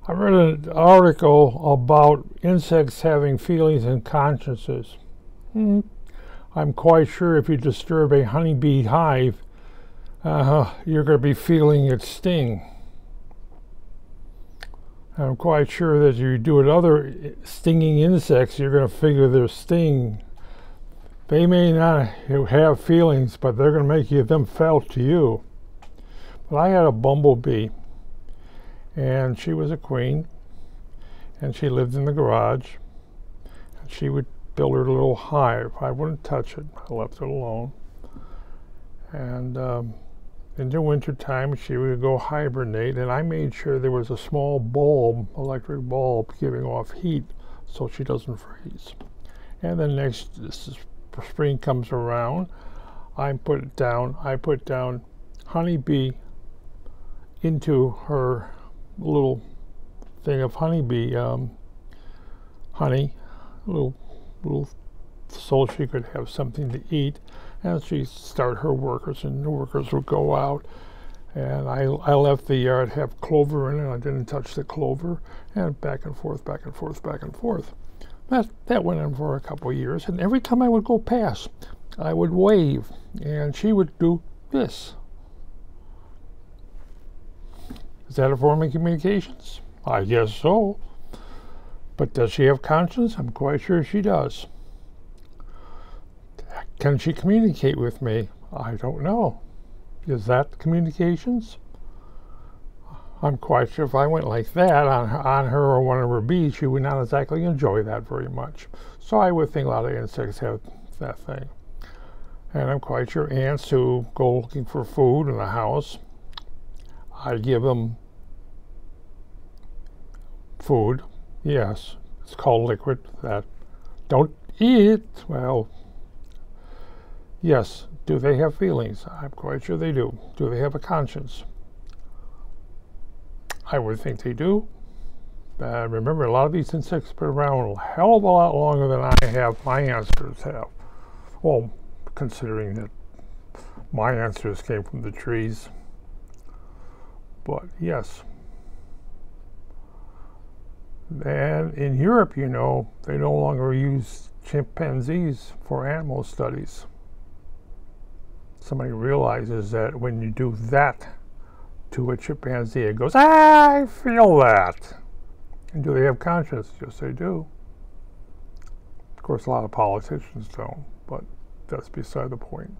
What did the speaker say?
I read an article about insects having feelings and consciences. I'm quite sure if you disturb a honeybee hive, you're going to be feeling its sting. I'm quite sure that if you do it other stinging insects, you're going to figure their sting. They may not have feelings, but they're going to make them felt to you. But I had a bumblebee, and she was a queen, and she lived in the garage, and she would build her little hive. I wouldn't touch it. I left it alone. And in the winter time, she would go hibernate, and I made sure there was a small bulb, electric bulb, giving off heat so she doesn't freeze. And then next spring comes around, I put down honeybee into her little thing of honeybee honey, little so she could have something to eat. And she'd start her workers, and the workers would go out. And I left the yard, have clover in it. I didn't touch the clover, and back and forth, back and forth, back and forth. That went on for a couple of years, and every time I would go past, I would wave, and she would do this. Is that a form of communications? I guess so. But does she have conscience? I'm quite sure she does. Can she communicate with me? I don't know. Is that communications? I'm quite sure if I went like that on her or one of her bees, she would not exactly enjoy that very much. So I would think a lot of insects have that thing. And I'm quite sure ants who go looking for food in the house, I give them food. Yes, it's called liquid. That don't eat. Well, yes. Do they have feelings? I'm quite sure they do. Do they have a conscience? I would think they do. Remember, a lot of these insects have been around a hell of a lot longer than I have, my ancestors have. Well, considering that my ancestors came from the trees. But yes. And in Europe, you know, they no longer use chimpanzees for animal studies. Somebody realizes that when you do that to a chimpanzee, it goes, I feel that. And do they have conscience? Yes, they do. Of course, a lot of politicians don't, but that's beside the point.